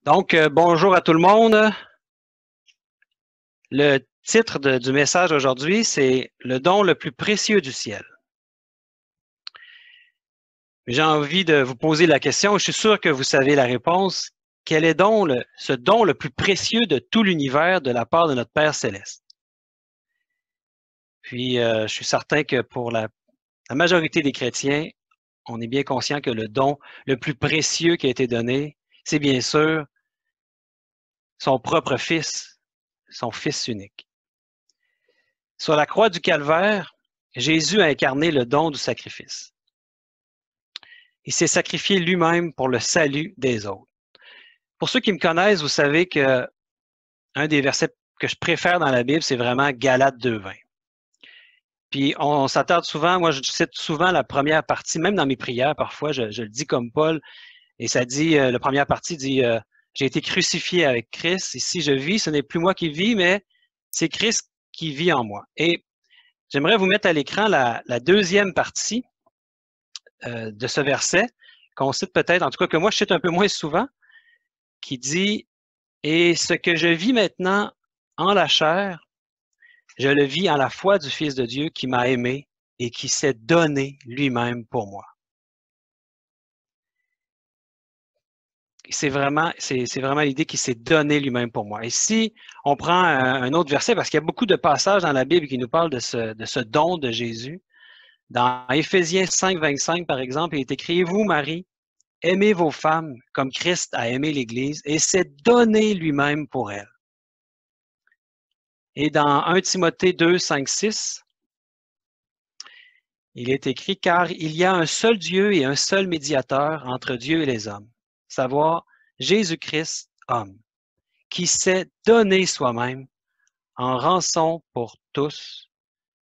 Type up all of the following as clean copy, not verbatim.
Donc, bonjour à tout le monde. Le titre du message aujourd'hui, c'est « Le don le plus précieux du ciel ». J'ai envie de vous poser la question, je suis sûr que vous savez la réponse. Quel est donc ce don le plus précieux de tout l'univers de la part de notre Père Céleste? Puis, je suis certain que pour la majorité des chrétiens, on est bien conscient que le don le plus précieux qui a été donné, c'est bien sûr son propre Fils, son Fils unique. Sur la croix du Calvaire, Jésus a incarné le don du sacrifice. Il s'est sacrifié lui-même pour le salut des autres. Pour ceux qui me connaissent, vous savez que un des versets que je préfère dans la Bible, c'est vraiment Galates 2:20. Puis on s'attarde souvent, moi je cite souvent la première partie, même dans mes prières parfois, je le dis comme Paul, et ça dit, la première partie dit j'ai été crucifié avec Christ, et si je vis, ce n'est plus moi qui vis, mais c'est Christ qui vit en moi. Et j'aimerais vous mettre à l'écran la deuxième partie de ce verset, qu'on cite peut-être, en tout cas que moi je cite un peu moins souvent, qui dit « Et ce que je vis maintenant en la chair, je le vis en la foi du Fils de Dieu qui m'a aimé et qui s'est donné lui-même pour moi. » C'est vraiment l'idée qu'il s'est donné lui-même pour moi. Et si on prend un autre verset, parce qu'il y a beaucoup de passages dans la Bible qui nous parlent de ce don de Jésus, dans Éphésiens 5:25, par exemple, il est écrit « Vous, Marie, aimez vos femmes comme Christ a aimé l'Église et s'est donné lui-même pour elle. » Et dans 1 Timothée 2:5-6, il est écrit « Car il y a un seul Dieu et un seul médiateur entre Dieu et les hommes, savoir Jésus-Christ, homme, qui s'est donné soi-même en rançon pour tous,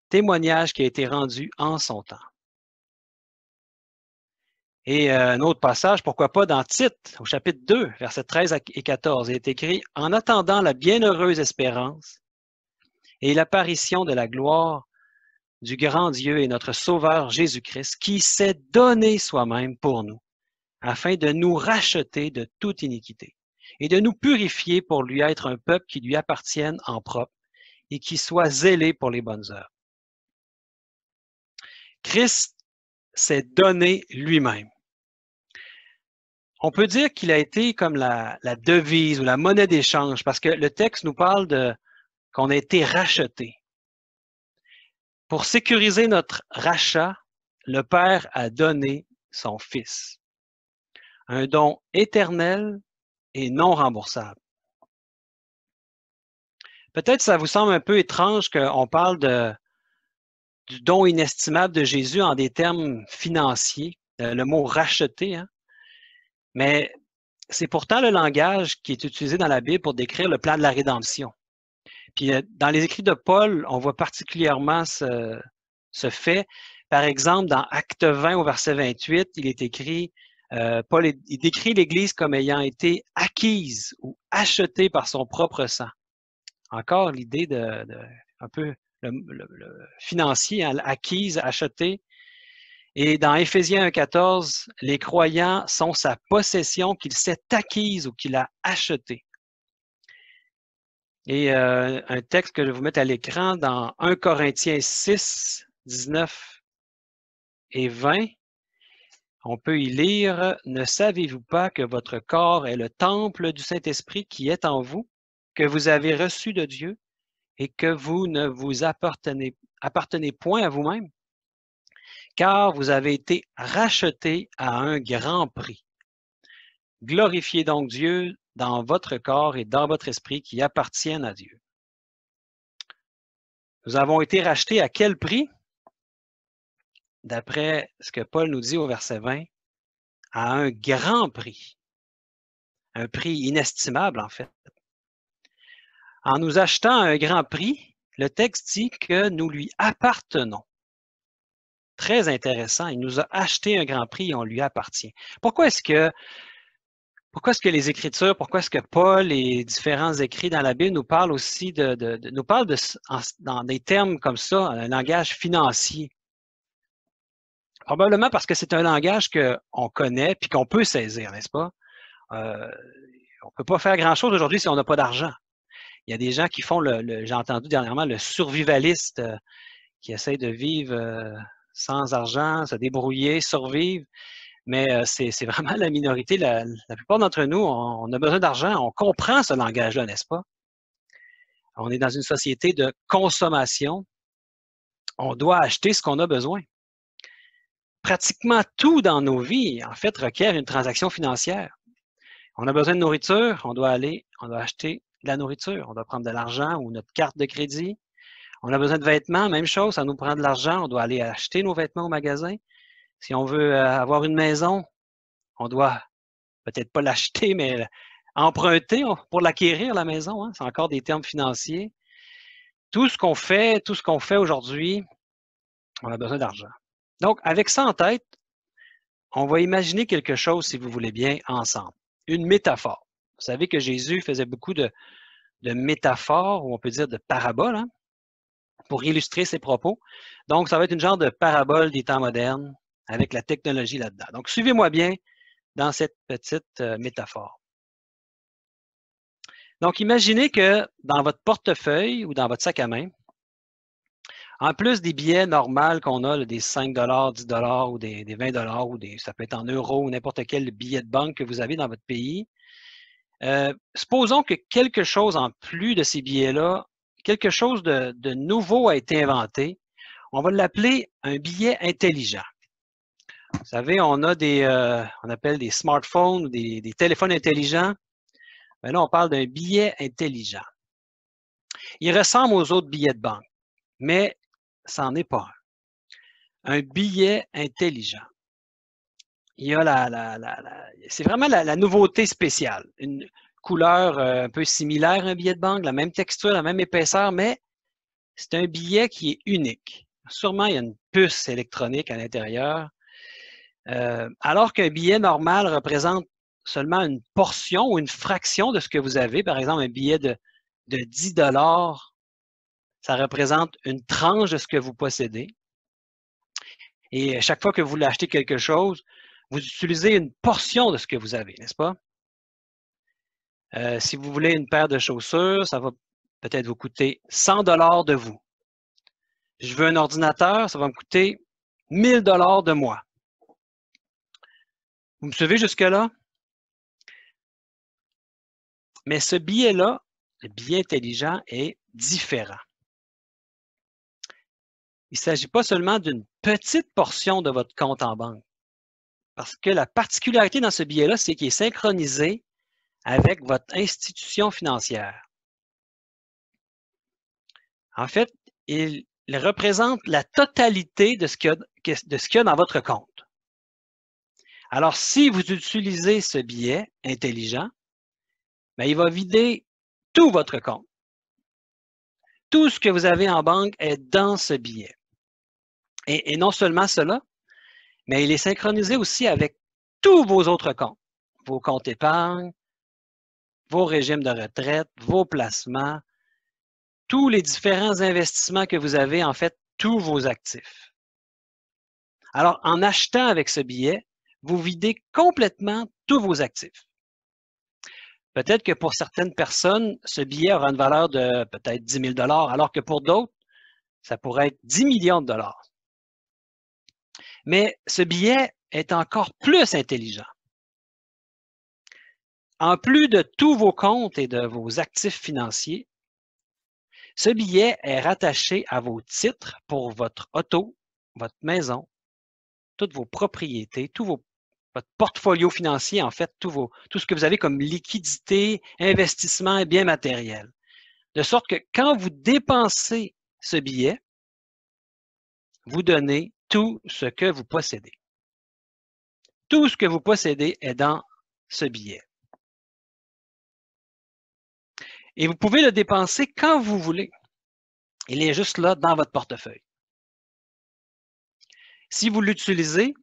témoignage qui a été rendu en son temps. » Et un autre passage, pourquoi pas dans Tite, au chapitre 2, versets 13 et 14, il est écrit « En attendant la bienheureuse espérance et l'apparition de la gloire du grand Dieu et notre Sauveur Jésus-Christ, qui s'est donné soi-même pour nous, afin de nous racheter de toute iniquité et de nous purifier pour lui être un peuple qui lui appartienne en propre et qui soit zélé pour les bonnes œuvres. » Christ s'est donné lui-même. On peut dire qu'il a été comme la devise ou la monnaie d'échange, parce que le texte nous parle qu'on a été racheté. Pour sécuriser notre rachat, le Père a donné son Fils. Un don éternel et non remboursable. Peut-être ça vous semble un peu étrange qu'on parle du don inestimable de Jésus en des termes financiers, le mot racheter, hein? Mais c'est pourtant le langage qui est utilisé dans la Bible pour décrire le plan de la rédemption. Puis dans les écrits de Paul, on voit particulièrement ce fait. Par exemple, dans Acte 20 au verset 28, il est écrit, Paul il décrit l'Église comme ayant été acquise ou achetée par son propre sang. Encore l'idée un peu le financier, hein, acquise, achetée. Et dans Éphésiens 1:14, les croyants sont sa possession qu'il s'est acquise ou qu'il a achetée. Et un texte que je vais vous mettre à l'écran dans 1 Corinthiens 6, 19 et 20, on peut y lire « Ne savez-vous pas que votre corps est le temple du Saint-Esprit qui est en vous, que vous avez reçu de Dieu et que vous ne vous appartenez point à vous-même? Car vous avez été rachetés à un grand prix. Glorifiez donc Dieu dans votre corps et dans votre esprit qui appartiennent à Dieu. » Nous avons été rachetés à quel prix? D'après ce que Paul nous dit au verset 20, à un grand prix. Un prix inestimable, en fait. En nous achetant à un grand prix, le texte dit que nous lui appartenons. Très intéressant. Il nous a acheté un grand prix et on lui appartient. Pourquoi est-ce que les Écritures, pourquoi est-ce que Paul et différents écrits dans la Bible nous parlent aussi nous parlent dans des termes comme ça, un langage financier? Probablement parce que c'est un langage qu'on connaît puis qu'on peut saisir, n'est-ce pas? on ne peut pas faire grand-chose aujourd'hui si on n'a pas d'argent. Il y a des gens qui font, j'ai entendu dernièrement, le survivaliste qui essaie de vivre sans argent, se débrouiller, survivre. Mais c'est vraiment la minorité. La plupart d'entre nous, on a besoin d'argent. On comprend ce langage-là, n'est-ce pas? On est dans une société de consommation. On doit acheter ce qu'on a besoin. Pratiquement tout dans nos vies, en fait, requiert une transaction financière. On a besoin de nourriture, on doit acheter de la nourriture. On doit prendre de l'argent ou notre carte de crédit. On a besoin de vêtements, même chose, ça nous prend de l'argent. On doit aller acheter nos vêtements au magasin. Si on veut avoir une maison, on doit peut-être pas l'acheter, mais emprunter pour l'acquérir, la maison. Hein? C'est encore des termes financiers. Tout ce qu'on fait aujourd'hui, on a besoin d'argent. Donc, avec ça en tête, on va imaginer quelque chose, si vous voulez bien, ensemble. Une métaphore. Vous savez que Jésus faisait beaucoup de métaphores, ou on peut dire de paraboles, hein, pour illustrer ses propos. Donc, ça va être une genre de parabole des temps modernes avec la technologie là-dedans. Donc, suivez-moi bien dans cette petite métaphore. Donc, imaginez que dans votre portefeuille ou dans votre sac à main, en plus des billets normaux qu'on a, là, des 5 $, 10 $ ou des 20 $, ou ça peut être en euros ou n'importe quel billet de banque que vous avez dans votre pays, supposons que quelque chose en plus de ces billets-là, quelque chose de nouveau a été inventé. On va l'appeler un billet intelligent. Vous savez, on a on appelle des smartphones, des téléphones intelligents. Mais là, on parle d'un billet intelligent. Il ressemble aux autres billets de banque, mais ça n'en est pas un. Un billet intelligent. Il y a c'est vraiment la nouveauté spéciale. Une couleur un peu similaire à un billet de banque, la même texture, la même épaisseur, mais c'est un billet qui est unique. Sûrement, il y a une puce électronique à l'intérieur. Alors qu'un billet normal représente seulement une portion ou une fraction de ce que vous avez. Par exemple, un billet de 10 $, ça représente une tranche de ce que vous possédez. Et chaque fois que vous voulez acheter quelque chose, vous utilisez une portion de ce que vous avez, n'est-ce pas? Si vous voulez une paire de chaussures, ça va peut-être vous coûter 100 $ de vous. Je veux un ordinateur, ça va me coûter 1000 $ de moi. Vous me suivez jusque-là? Mais ce billet-là, le billet intelligent, est différent. Il ne s'agit pas seulement d'une petite portion de votre compte en banque. Parce que la particularité dans ce billet-là, c'est qu'il est synchronisé avec votre institution financière. En fait, il représente la totalité de ce qu'il y a dans votre compte. Alors, si vous utilisez ce billet intelligent, bien, il va vider tout votre compte. Tout ce que vous avez en banque est dans ce billet. Et non seulement cela, mais il est synchronisé aussi avec tous vos autres comptes. Vos comptes épargne, vos régimes de retraite, vos placements, tous les différents investissements que vous avez, en fait, tous vos actifs. Alors, en achetant avec ce billet, vous videz complètement tous vos actifs. Peut-être que pour certaines personnes, ce billet aura une valeur de peut-être 10 000 $, alors que pour d'autres, ça pourrait être 10 millions de dollars. Mais ce billet est encore plus intelligent. En plus de tous vos comptes et de vos actifs financiers, ce billet est rattaché à vos titres pour votre auto, votre maison, toutes vos propriétés, votre portfolio financier, en fait, tout ce que vous avez comme liquidité, investissement et biens matériels. De sorte que quand vous dépensez ce billet, vous donnez tout ce que vous possédez. Tout ce que vous possédez est dans ce billet. Et vous pouvez le dépenser quand vous voulez. Il est juste là dans votre portefeuille. Si vous l'utilisez,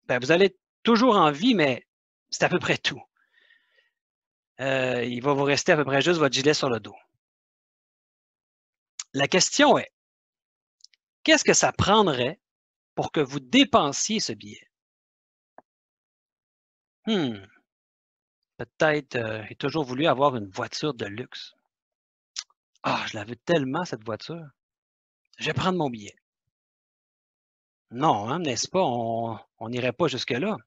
ben vous allez être toujours en vie, mais c'est à peu près tout. Il va vous rester à peu près juste votre gilet sur le dos. La question est, qu'est-ce que ça prendrait pour que vous dépensiez ce billet? Peut-être j'ai toujours voulu avoir une voiture de luxe. Ah, je la veux tellement, cette voiture. Je vais prendre mon billet. Non, hein, n'est-ce pas? On n'irait pas jusque-là.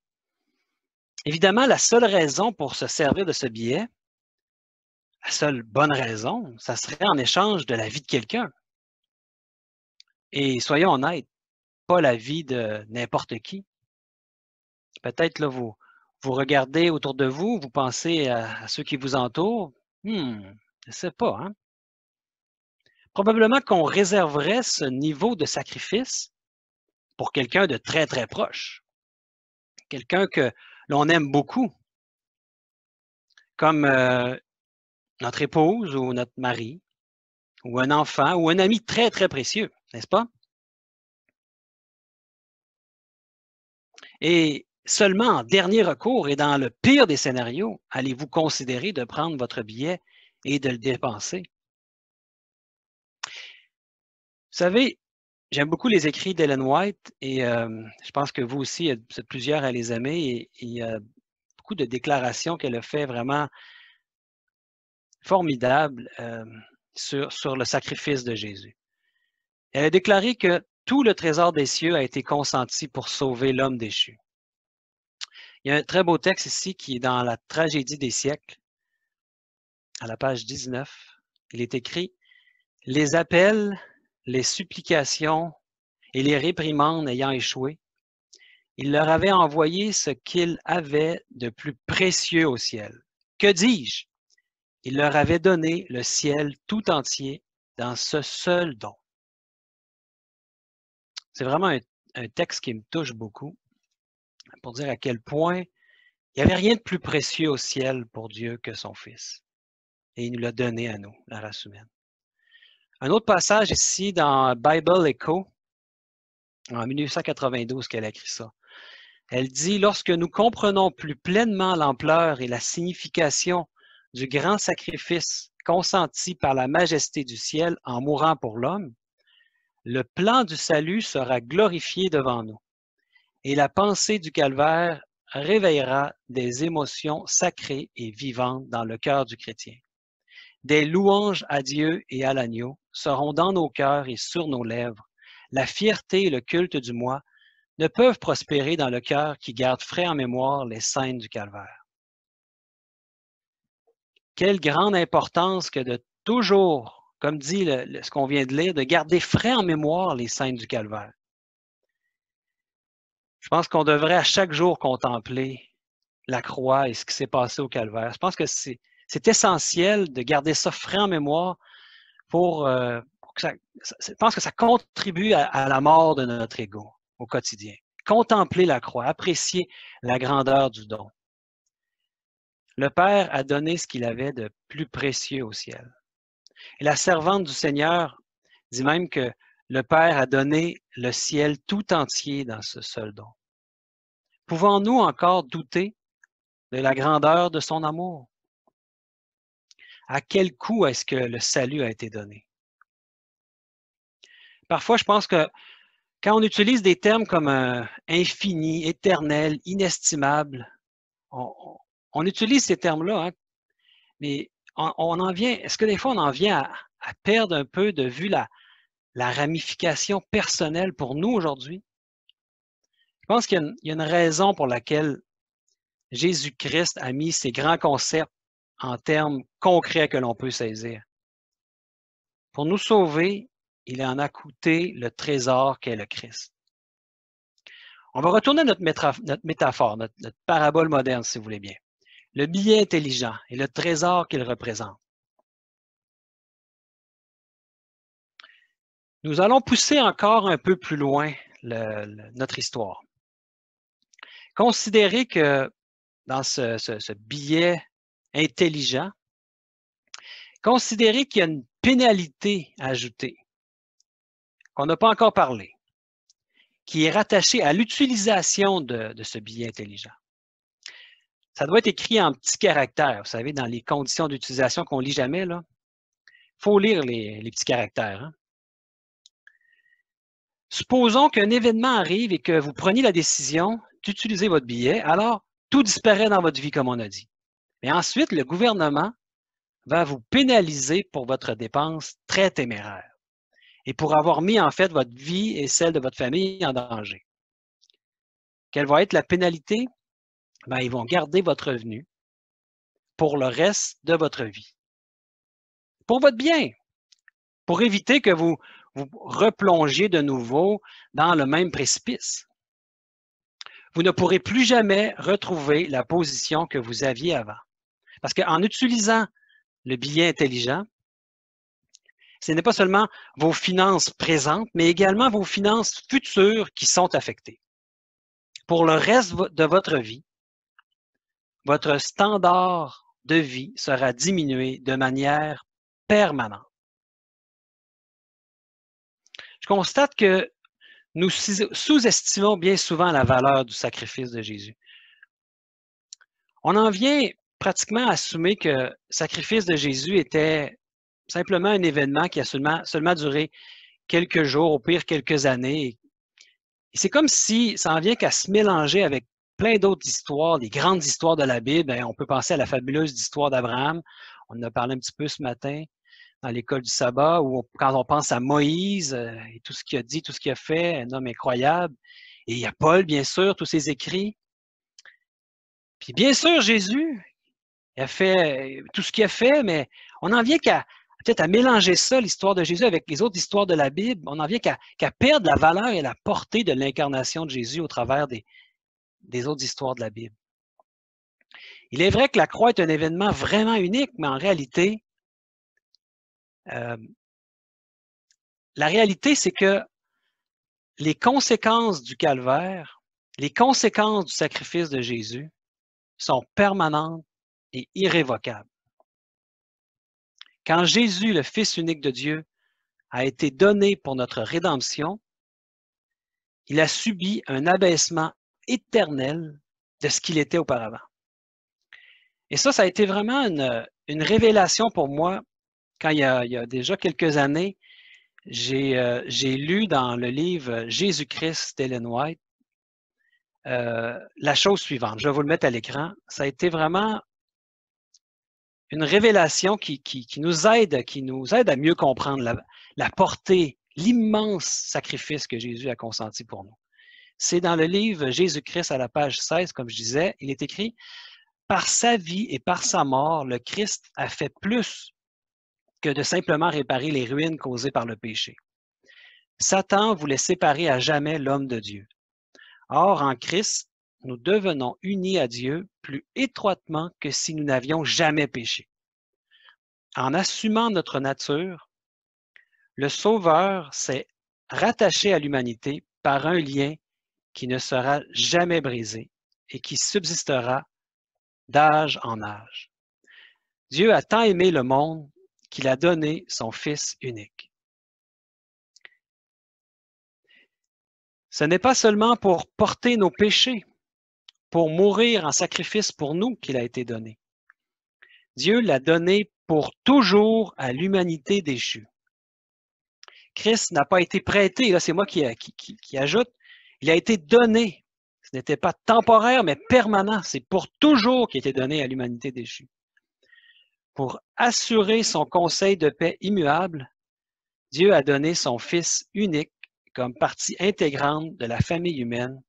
Évidemment, la seule raison pour se servir de ce billet, la seule bonne raison, ça serait en échange de la vie de quelqu'un. Et soyons honnêtes, pas la vie de n'importe qui. Peut-être là, vous regardez autour de vous, vous pensez à ceux qui vous entourent. Je ne sais pas, hein? Probablement qu'on réserverait ce niveau de sacrifice pour quelqu'un de très, très proche. Quelqu'un que l'on aime beaucoup, comme notre épouse ou notre mari, ou un enfant, ou un ami très, très précieux, n'est-ce pas? Et seulement en dernier recours et dans le pire des scénarios, allez-vous considérer de prendre votre billet et de le dépenser. Vous savez, j'aime beaucoup les écrits d'Ellen White et je pense que vous aussi, vous êtes plusieurs à les aimer et il y a beaucoup de déclarations qu'elle a fait vraiment formidables sur le sacrifice de Jésus. Elle a déclaré que tout le trésor des cieux a été consenti pour sauver l'homme déchu. Il y a un très beau texte ici qui est dans la tragédie des siècles, à la page 19. Il est écrit « Les appels, les supplications et les réprimandes ayant échoué, il leur avait envoyé ce qu'il avait de plus précieux au ciel. Que dis-je? Il leur avait donné le ciel tout entier dans ce seul don. » C'est vraiment un texte qui me touche beaucoup pour dire à quel point il n'y avait rien de plus précieux au ciel pour Dieu que son Fils. Et il nous l'a donné à nous, la race humaine. Un autre passage ici dans Bible Echo, en 1992 qu'elle a écrit ça. Elle dit « Lorsque nous comprenons plus pleinement l'ampleur et la signification du grand sacrifice consenti par la majesté du ciel en mourant pour l'homme, le plan du salut sera glorifié devant nous et la pensée du calvaire réveillera des émotions sacrées et vivantes dans le cœur du chrétien. Des louanges à Dieu et à l'agneau seront dans nos cœurs et sur nos lèvres. La fierté et le culte du moi ne peuvent prospérer dans le cœur qui garde frais en mémoire les scènes du calvaire. » Quelle grande importance que de toujours, comme dit ce qu'on vient de lire, de garder frais en mémoire les scènes du calvaire. Je pense qu'on devrait à chaque jour contempler la croix et ce qui s'est passé au calvaire. Je pense que c'est essentiel de garder ça frais en mémoire pour que ça, je pense que ça contribue à la mort de notre ego au quotidien. Contempler la croix, apprécier la grandeur du don. Le Père a donné ce qu'il avait de plus précieux au ciel. Et la servante du Seigneur dit même que le Père a donné le ciel tout entier dans ce seul don. Pouvons-nous encore douter de la grandeur de son amour? À quel coût est-ce que le salut a été donné? Parfois, je pense que quand on utilise des termes comme infini, éternel, inestimable, on utilise ces termes-là, hein, mais on en vient, est-ce que des fois on en vient à perdre un peu de vue la ramification personnelle pour nous aujourd'hui? Je pense qu'il y a une raison pour laquelle Jésus-Christ a mis ces grands concepts en termes concrets que l'on peut saisir. Pour nous sauver, il en a coûté le trésor qu'est le Christ. On va retourner à notre métaphore, notre parabole moderne, si vous voulez bien. Le billet intelligent et le trésor qu'il représente. Nous allons pousser encore un peu plus loin notre histoire. Considérez que dans ce billet intelligent, considérez qu'il y a une pénalité ajoutée qu'on n'a pas encore parlé, qui est rattachée à l'utilisation de ce billet intelligent. Ça doit être écrit en petits caractères, vous savez, dans les conditions d'utilisation qu'on ne lit jamais, là. Il faut lire les petits caractères. Hein? Supposons qu'un événement arrive et que vous preniez la décision d'utiliser votre billet, alors tout disparaît dans votre vie, comme on a dit. Et ensuite, le gouvernement va vous pénaliser pour votre dépense très téméraire et pour avoir mis en fait votre vie et celle de votre famille en danger. Quelle va être la pénalité? Ben, ils vont garder votre revenu pour le reste de votre vie. Pour votre bien, pour éviter que vous replongiez de nouveau dans le même précipice. Vous ne pourrez plus jamais retrouver la position que vous aviez avant. Parce qu'en utilisant le billet intelligent, ce n'est pas seulement vos finances présentes, mais également vos finances futures qui sont affectées. Pour le reste de votre vie, votre standard de vie sera diminué de manière permanente. Je constate que nous sous-estimons bien souvent la valeur du sacrifice de Jésus. On en vient pratiquement à assumer que le sacrifice de Jésus était simplement un événement qui a seulement duré quelques jours, au pire quelques années. Et c'est comme si ça en vient qu'à se mélanger avec plein d'autres histoires, des grandes histoires de la Bible. On peut penser à la fabuleuse histoire d'Abraham. On en a parlé un petit peu ce matin dans l'école du sabbat, où quand on pense à Moïse et tout ce qu'il a dit, tout ce qu'il a fait, un homme incroyable. Et il y a Paul, bien sûr, tous ses écrits. Puis bien sûr, Jésus, il a fait tout ce qu'il a fait, mais on en vient peut-être à mélanger ça, l'histoire de Jésus, avec les autres histoires de la Bible. On en vient qu'à perdre la valeur et la portée de l'incarnation de Jésus au travers des autres histoires de la Bible. Il est vrai que la croix est un événement vraiment unique, mais en réalité, la réalité, c'est que les conséquences du calvaire, les conséquences du sacrifice de Jésus sont permanentes et irrévocables. Quand Jésus, le Fils unique de Dieu, a été donné pour notre rédemption, il a subi un abaissement éternel de ce qu'il était auparavant. Et ça a été vraiment une révélation pour moi quand il y a déjà quelques années, j'ai lu dans le livre Jésus-Christ d'Ellen White la chose suivante. Je vais vous le mettre à l'écran. Ça a été vraiment une révélation qui nous aide à mieux comprendre la portée, l'immense sacrifice que Jésus a consenti pour nous. C'est dans le livre Jésus-Christ à la page 16, comme je disais, il est écrit « Par sa vie et par sa mort, le Christ a fait plus que de simplement réparer les ruines causées par le péché. Satan voulait séparer à jamais l'homme de Dieu. Or, en Christ, nous devenons unis à Dieu plus étroitement que si nous n'avions jamais péché. En assumant notre nature, le Sauveur s'est rattaché à l'humanité par un lien qui ne sera jamais brisé et qui subsistera d'âge en âge. Dieu a tant aimé le monde qu'il a donné son Fils unique. Ce n'est pas seulement pour porter nos péchés, pour mourir en sacrifice pour nous qu'il a été donné. Dieu l'a donné pour toujours à l'humanité déchue. Christ n'a pas été prêté, là c'est moi qui ajoute, il a été donné. Ce n'était pas temporaire, mais permanent. C'est pour toujours qu'il a été donné à l'humanité déchue. Pour assurer son conseil de paix immuable, Dieu a donné son Fils unique comme partie intégrante de la famille humaine,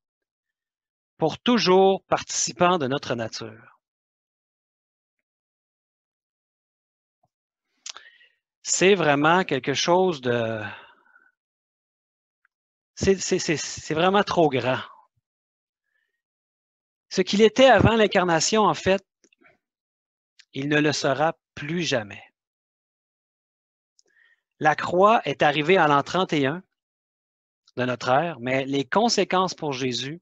pour toujours participant de notre nature. C'est vraiment quelque chose de... C'est vraiment trop grand. Ce qu'il était avant l'incarnation, en fait, il ne le sera plus jamais. La croix est arrivée à l'an 31 de notre ère, mais les conséquences pour Jésus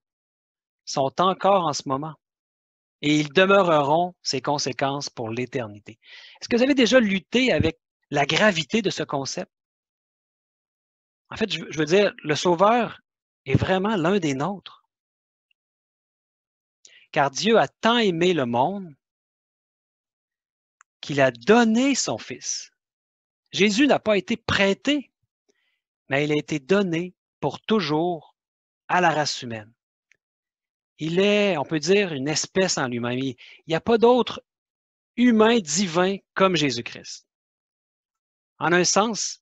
sont encore en ce moment. Et ils demeureront, ces conséquences, pour l'éternité. Est-ce que vous avez déjà lutté avec la gravité de ce concept? En fait, je veux dire, le Sauveur est vraiment l'un des nôtres. Car Dieu a tant aimé le monde qu'il a donné son Fils. Jésus n'a pas été prêté, mais il a été donné pour toujours à la race humaine. Il est, on peut dire, une espèce en lui-même. Il n'y a pas d'autre humain, divin, comme Jésus-Christ. En un sens,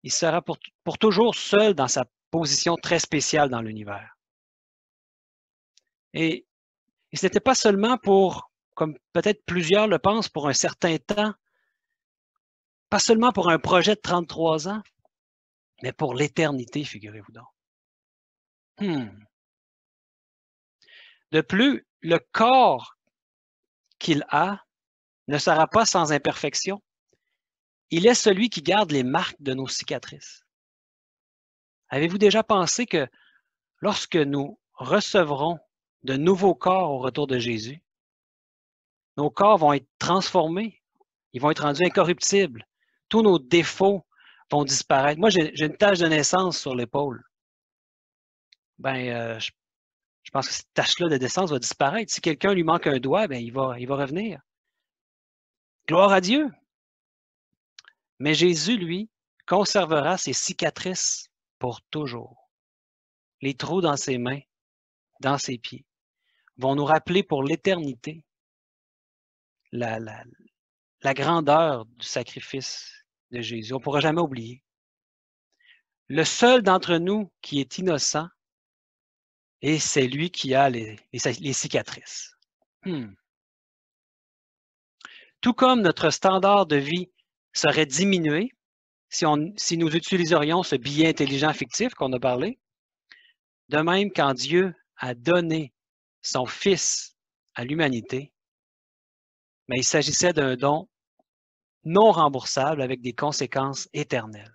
il sera pour toujours seul dans sa position très spéciale dans l'univers. Et ce n'était pas seulement pour, comme peut-être plusieurs le pensent, pour un certain temps, pas seulement pour un projet de 33 ans, mais pour l'éternité, figurez-vous donc. De plus, le corps qu'il a ne sera pas sans imperfection. Il est celui qui garde les marques de nos cicatrices. Avez-vous déjà pensé que lorsque nous recevrons de nouveaux corps au retour de Jésus, nos corps vont être transformés, ils vont être rendus incorruptibles, tous nos défauts vont disparaître. Moi, j'ai une tache de naissance sur l'épaule. Je pense que cette tache-là de naissance va disparaître. Si quelqu'un lui manque un doigt, il va revenir. Gloire à Dieu. Mais Jésus, lui, conservera ses cicatrices pour toujours. Les trous dans ses mains, dans ses pieds, vont nous rappeler pour l'éternité la grandeur du sacrifice de Jésus. On ne pourra jamais oublier. Le seul d'entre nous qui est innocent, et c'est lui qui a les cicatrices. Tout comme notre standard de vie serait diminué si nous utiliserions ce billet intelligent fictif qu'on a parlé, de même quand Dieu a donné son Fils à l'humanité, mais il s'agissait d'un don non remboursable avec des conséquences éternelles.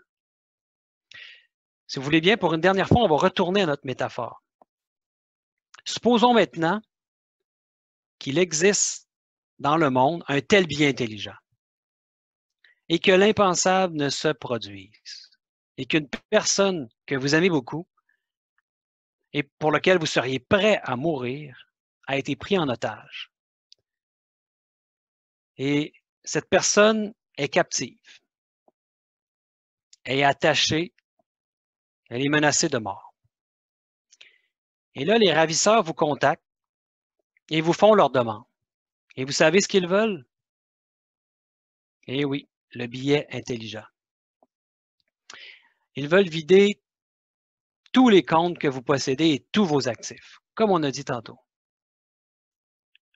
Si vous voulez bien, pour une dernière fois, on va retourner à notre métaphore. Supposons maintenant qu'il existe dans le monde un tel bien intelligent et que l'impensable ne se produise et qu'une personne que vous aimez beaucoup et pour laquelle vous seriez prêt à mourir a été pris en otage. Et cette personne est captive. Elle est attachée, elle est menacée de mort. Et là, les ravisseurs vous contactent et vous font leur demande. Et vous savez ce qu'ils veulent? Eh oui, le billet intelligent. Ils veulent vider tous les comptes que vous possédez et tous vos actifs, comme on a dit tantôt.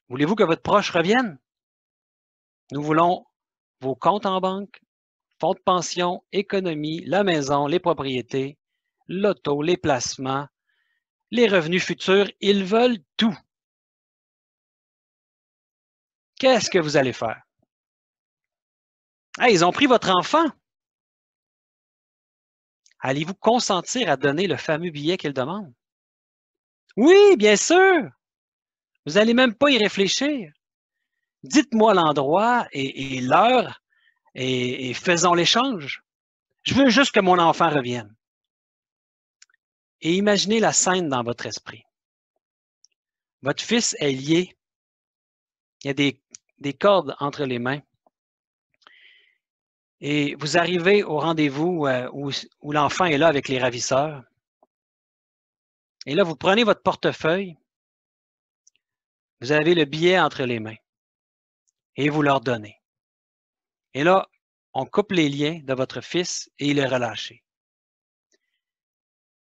Voulez-vous que votre proche revienne? Nous voulons vos comptes en banque, fonds de pension, économie, la maison, les propriétés, l'auto, les placements, les revenus futurs. Ils veulent tout. Qu'est-ce que vous allez faire? Hey, ils ont pris votre enfant. Allez-vous consentir à donner le fameux billet qu'ils demandent? Oui, bien sûr. Vous n'allez même pas y réfléchir. Dites-moi l'endroit et l'heure et faisons l'échange. Je veux juste que mon enfant revienne. Et imaginez la scène dans votre esprit. Votre fils est lié. Il y a des cordes entre les mains. Et vous arrivez au rendez-vous où l'enfant est là avec les ravisseurs. Et là, vous prenez votre portefeuille. Vous avez le billet entre les mains. Et vous leur donnez. Et là, on coupe les liens de votre fils et il est relâché.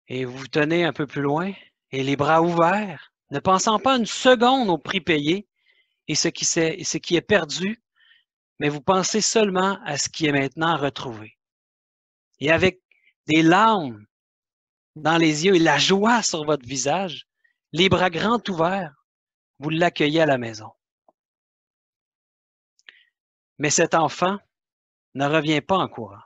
Et vous vous tenez un peu plus loin et les bras ouverts, ne pensant pas une seconde au prix payé et ce qui est perdu, mais vous pensez seulement à ce qui est maintenant retrouvé. Et avec des larmes dans les yeux et la joie sur votre visage, les bras grands ouverts, vous l'accueillez à la maison. Mais cet enfant ne revient pas en courant.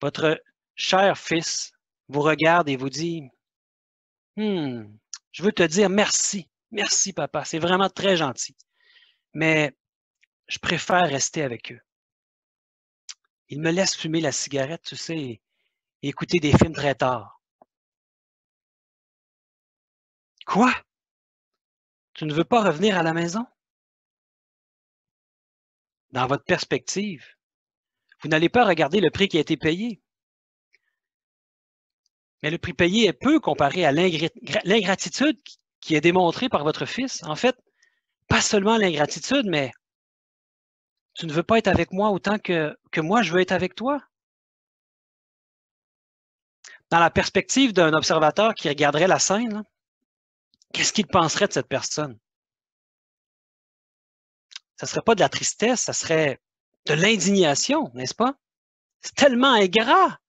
Votre cher fils vous regarde et vous dit « Je veux te dire merci. Merci, papa. C'est vraiment très gentil. Mais je préfère rester avec eux. Ils me laissent fumer la cigarette, tu sais, et écouter des films très tard. » Quoi? Tu ne veux pas revenir à la maison? Dans votre perspective, vous n'allez pas regarder le prix qui a été payé. Mais le prix payé est peu comparé à l'ingratitude qui est démontrée par votre fils. En fait, pas seulement l'ingratitude, mais tu ne veux pas être avec moi autant que moi, je veux être avec toi. Dans la perspective d'un observateur qui regarderait la scène, qu'est-ce qu'il penserait de cette personne? Ça ne serait pas de la tristesse, ça serait de l'indignation, n'est-ce pas? C'est tellement ingrat.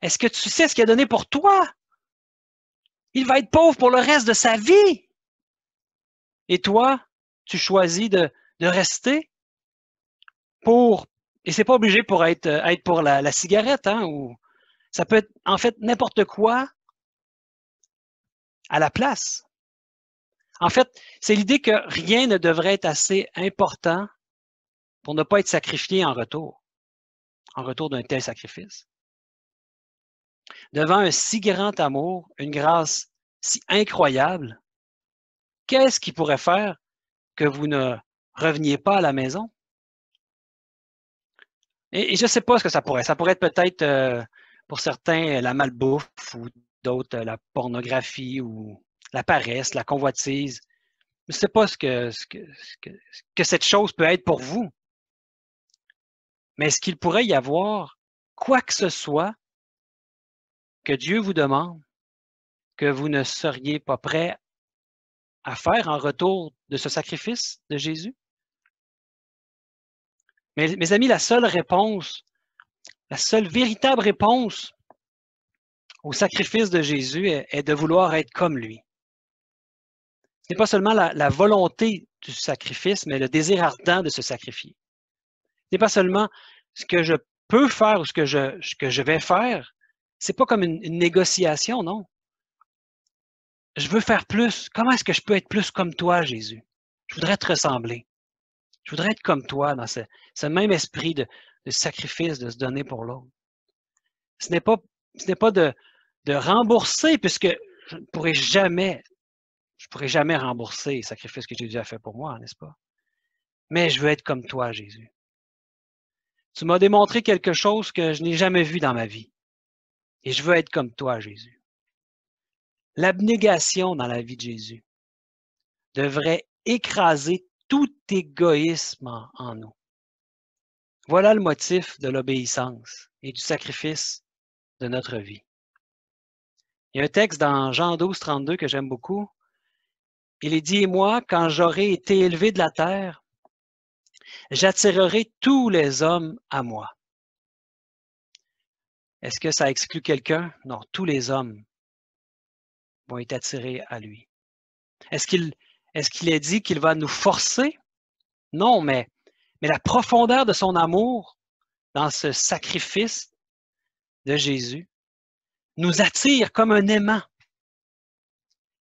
Est-ce que tu sais ce qu'il a donné pour toi? Il va être pauvre pour le reste de sa vie. Et toi, tu choisis de rester pour... Et c'est pas obligé pour être pour la cigarette, hein, ou ça peut être en fait n'importe quoi à la place. En fait, c'est l'idée que rien ne devrait être assez important pour ne pas être sacrifié en retour d'un tel sacrifice. Devant un si grand amour, une grâce si incroyable, qu'est-ce qui pourrait faire que vous ne reveniez pas à la maison? Et je ne sais pas ce que ça pourrait. Ça pourrait être peut-être, pour certains, la malbouffe ou d'autres, la pornographie ou la paresse, la convoitise. Je ne sais pas ce que cette chose peut être pour vous. Mais est-ce qu'il pourrait y avoir quoi que ce soit que Dieu vous demande, que vous ne seriez pas prêt à faire en retour de ce sacrifice de Jésus? Mais mes amis, la seule véritable réponse au sacrifice de Jésus est de vouloir être comme lui. Ce n'est pas seulement la volonté du sacrifice, mais le désir ardent de se sacrifier. Ce n'est pas seulement ce que je peux faire ou ce que je vais faire. Ce n'est pas comme une négociation, non. Je veux faire plus. Comment est-ce que je peux être plus comme toi, Jésus? Je voudrais te ressembler. Je voudrais être comme toi dans ce même esprit de sacrifice, de se donner pour l'autre. Ce n'est pas de rembourser, puisque je ne pourrai jamais rembourser le sacrifice que Jésus a fait pour moi, n'est-ce pas? Mais je veux être comme toi, Jésus. Tu m'as démontré quelque chose que je n'ai jamais vu dans ma vie. Et je veux être comme toi, Jésus. L'abnégation dans la vie de Jésus devrait écraser tout égoïsme en nous. Voilà le motif de l'obéissance et du sacrifice de notre vie. Il y a un texte dans Jean 12, 32 que j'aime beaucoup. Il est dit, « Et moi, quand j'aurai été élevé de la terre, j'attirerai tous les hommes à moi. » Est-ce que ça exclut quelqu'un? Non, tous les hommes vont être attirés à lui. Est-ce qu'il est dit qu'il va nous forcer? Non, mais la profondeur de son amour dans ce sacrifice de Jésus nous attire comme un aimant.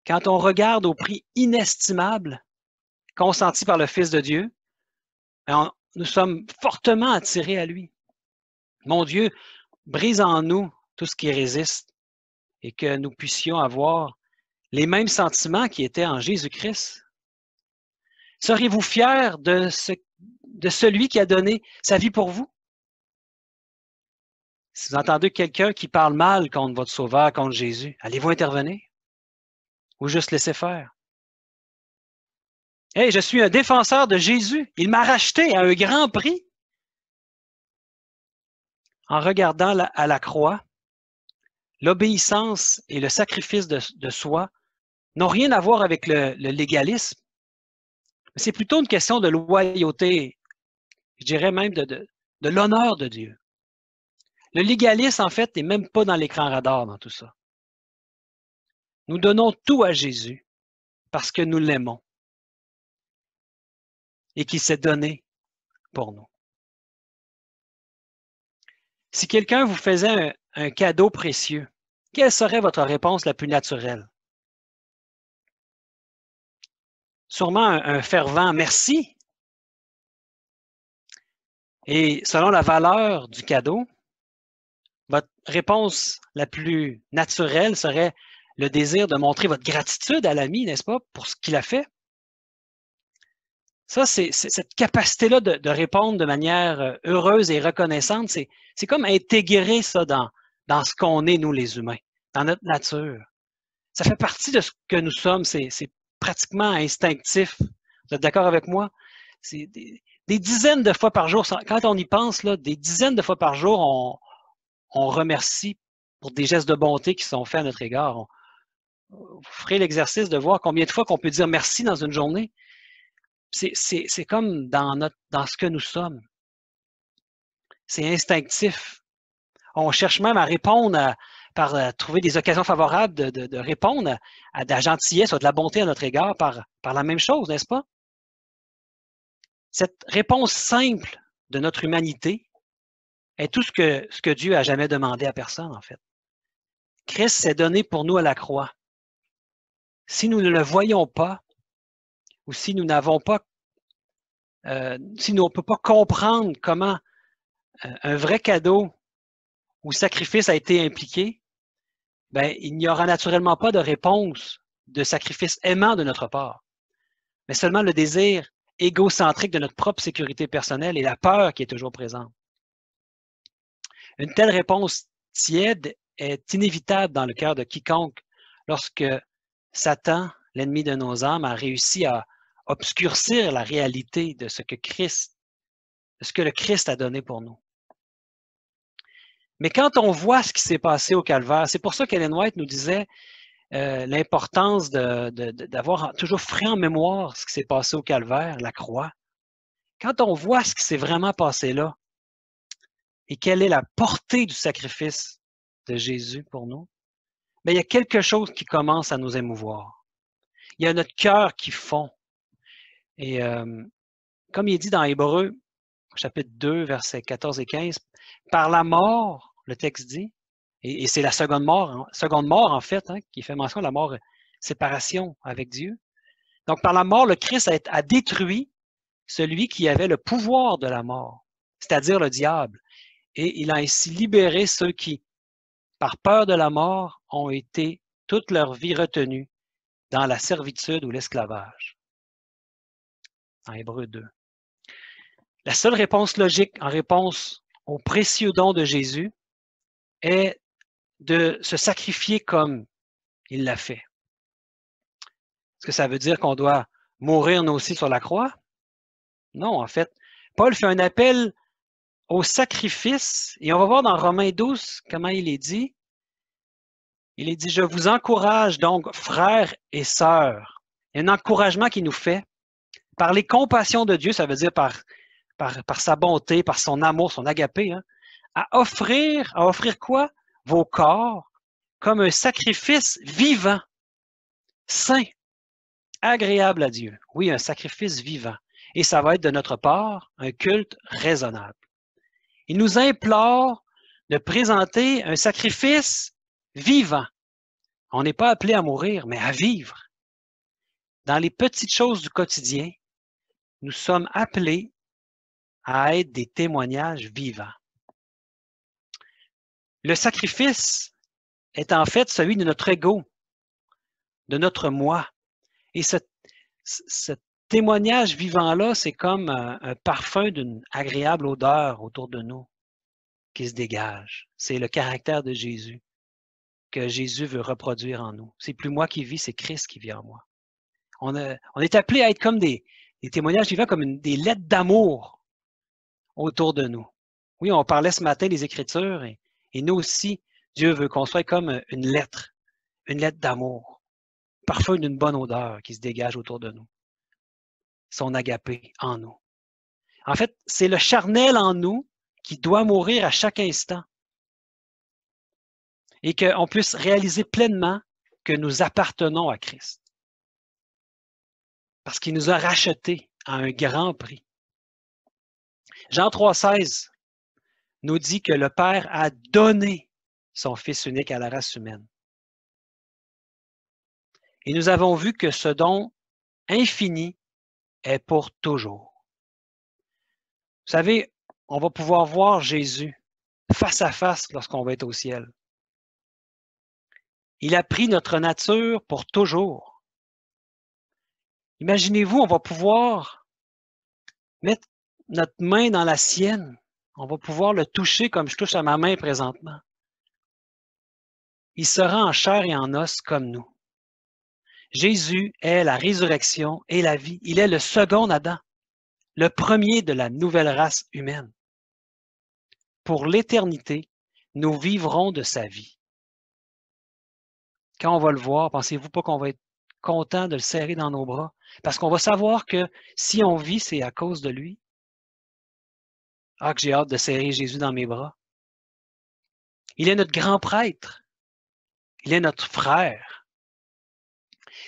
Quand on regarde au prix inestimable consenti par le Fils de Dieu, nous sommes fortement attirés à lui. Mon Dieu, brise en nous tout ce qui résiste et que nous puissions avoir les mêmes sentiments qui étaient en Jésus-Christ. Serez-vous fiers de celui qui a donné sa vie pour vous? Si vous entendez quelqu'un qui parle mal contre votre Sauveur, contre Jésus, allez-vous intervenir? Ou juste laisser faire? Hey, je suis un défenseur de Jésus. Il m'a racheté à un grand prix. En regardant à la croix, l'obéissance et le sacrifice de soi n'ont rien à voir avec le légalisme. C'est plutôt une question de loyauté, je dirais même de l'honneur de Dieu. Le légalisme, en fait, n'est même pas dans l'écran radar dans tout ça. Nous donnons tout à Jésus parce que nous l'aimons et qu'il s'est donné pour nous. Si quelqu'un vous faisait un cadeau précieux, quelle serait votre réponse la plus naturelle? Sûrement un fervent merci. Et selon la valeur du cadeau, votre réponse la plus naturelle serait le désir de montrer votre gratitude à l'ami, n'est-ce pas, pour ce qu'il a fait. Ça, c'est cette capacité-là de répondre de manière heureuse et reconnaissante, c'est comme intégrer ça dans ce qu'on est, nous, les humains, dans notre nature. Ça fait partie de ce que nous sommes, c'est pratiquement instinctif Vous êtes d'accord avec moi? C'est des dizaines de fois par jour. Quand on y pense, là, des dizaines de fois par jour, on remercie pour des gestes de bonté qui sont faits à notre égard. Vous ferez l'exercice de voir combien de fois qu'on peut dire merci dans une journée. C'est comme dans ce que nous sommes. C'est instinctif. On cherche même à répondre par trouver des occasions favorables de répondre à de la gentillesse ou de la bonté à notre égard par la même chose, n'est-ce pas? Cette réponse simple de notre humanité est tout ce que Dieu a jamais demandé à personne, en fait. Christ s'est donné pour nous à la croix. Si nous ne le voyons pas, ou si nous n'avons pas, si nous ne peut pas comprendre comment un vrai cadeau ou sacrifice a été impliqué, ben, il n'y aura naturellement pas de réponse de sacrifice aimant de notre part, mais seulement le désir égocentrique de notre propre sécurité personnelle et la peur qui est toujours présente. Une telle réponse tiède est inévitable dans le cœur de quiconque lorsque Satan, l'ennemi de nos âmes, a réussi à obscurcir la réalité de ce que le Christ a donné pour nous. Mais quand on voit ce qui s'est passé au Calvaire, c'est pour ça qu'Ellen White nous disait l'importance d'avoir toujours frais en mémoire ce qui s'est passé au Calvaire, la croix. Quand on voit ce qui s'est vraiment passé là, et quelle est la portée du sacrifice de Jésus pour nous, bien, il y a quelque chose qui commence à nous émouvoir. Il y a notre cœur qui fond. Et comme il est dit dans Hébreux, chapitre 2, versets 14 et 15, par la mort, le texte dit, et c'est la seconde mort en fait, hein, qui fait mention de la mort, séparation avec Dieu. Donc, par la mort, le Christ a détruit celui qui avait le pouvoir de la mort, c'est-à-dire le diable. Et il a ainsi libéré ceux qui, par peur de la mort, ont été toute leur vie retenus dans la servitude ou l'esclavage. En Hébreux 2. La seule réponse logique en réponse au précieux don de Jésus est de se sacrifier comme il l'a fait. Est-ce que ça veut dire qu'on doit mourir nous aussi sur la croix? Non, en fait. Paul fait un appel au sacrifice, et on va voir dans Romains 12 comment il est dit. Il est dit, je vous encourage donc, frères et sœurs. Il y a un encouragement qu'il nous fait par les compassions de Dieu, ça veut dire par sa bonté, par son amour, son agapé, hein, à offrir quoi? Vos corps comme un sacrifice vivant, saint, agréable à Dieu. Oui, un sacrifice vivant. Et ça va être de notre part un culte raisonnable. Il nous implore de présenter un sacrifice vivant. On n'est pas appelé à mourir, mais à vivre. Dans les petites choses du quotidien, nous sommes appelés à être des témoignages vivants. Le sacrifice est en fait celui de notre ego, de notre moi. Et ce témoignage vivant-là, c'est comme un parfum d'une agréable odeur autour de nous qui se dégage. C'est le caractère de Jésus que Jésus veut reproduire en nous. C'est plus moi qui vis, c'est Christ qui vit en moi. On est appelé à être comme des témoignages vivants, comme des lettres d'amour autour de nous. Oui, on parlait ce matin des Écritures et nous aussi, Dieu veut qu'on soit comme une lettre d'amour, parfum d'une bonne odeur qui se dégage autour de nous. Son agapé en nous. En fait, c'est le charnel en nous qui doit mourir à chaque instant et qu'on puisse réaliser pleinement que nous appartenons à Christ. Parce qu'il nous a rachetés à un grand prix. Jean 3,16 nous dit que le Père a donné son Fils unique à la race humaine. Et nous avons vu que ce don infini est pour toujours. Vous savez, on va pouvoir voir Jésus face à face lorsqu'on va être au ciel. Il a pris notre nature pour toujours. Imaginez-vous, on va pouvoir mettre notre main dans la sienne. On va pouvoir le toucher comme je touche à ma main présentement. Il sera en chair et en os comme nous. Jésus est la résurrection et la vie. Il est le second Adam, le premier de la nouvelle race humaine. Pour l'éternité, nous vivrons de sa vie. Quand on va le voir, pensez-vous pas qu'on va être content de le serrer dans nos bras? Parce qu'on va savoir que si on vit, c'est à cause de lui. Ah, que j'ai hâte de serrer Jésus dans mes bras. Il est notre grand prêtre. Il est notre frère.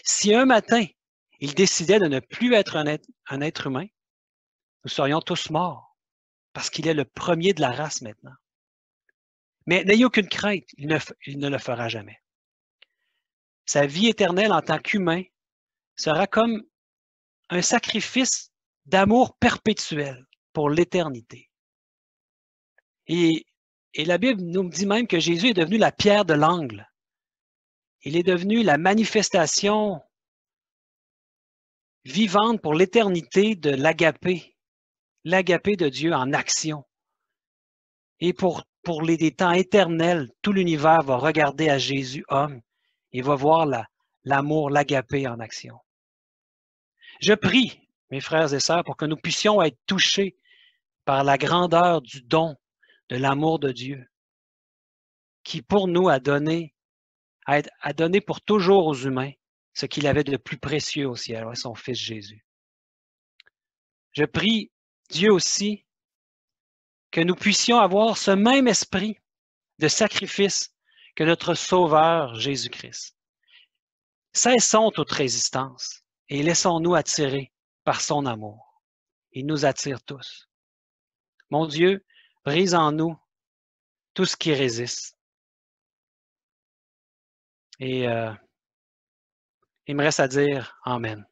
Si un matin, il décidait de ne plus être un être humain, nous serions tous morts, parce qu'il est le premier de la race maintenant. Mais n'ayez aucune crainte, il ne le fera jamais. Sa vie éternelle en tant qu'humain sera comme un sacrifice d'amour perpétuel pour l'éternité. Et la Bible nous dit même que Jésus est devenu la pierre de l'angle. Il est devenu la manifestation vivante pour l'éternité de l'agapé de Dieu en action. Et pour des temps éternels, tout l'univers va regarder à Jésus, homme, et va voir l'amour, l'agapé en action. Je prie, mes frères et sœurs, pour que nous puissions être touchés par la grandeur du don, de l'amour de Dieu, qui pour nous a donné pour toujours aux humains ce qu'il avait de plus précieux au ciel, son Fils Jésus. Je prie Dieu aussi que nous puissions avoir ce même esprit de sacrifice que notre Sauveur Jésus-Christ. Cessons toute résistance et laissons-nous attirer par son amour. Il nous attire tous. Mon Dieu, brise en nous tout ce qui résiste. Et il me reste à dire Amen.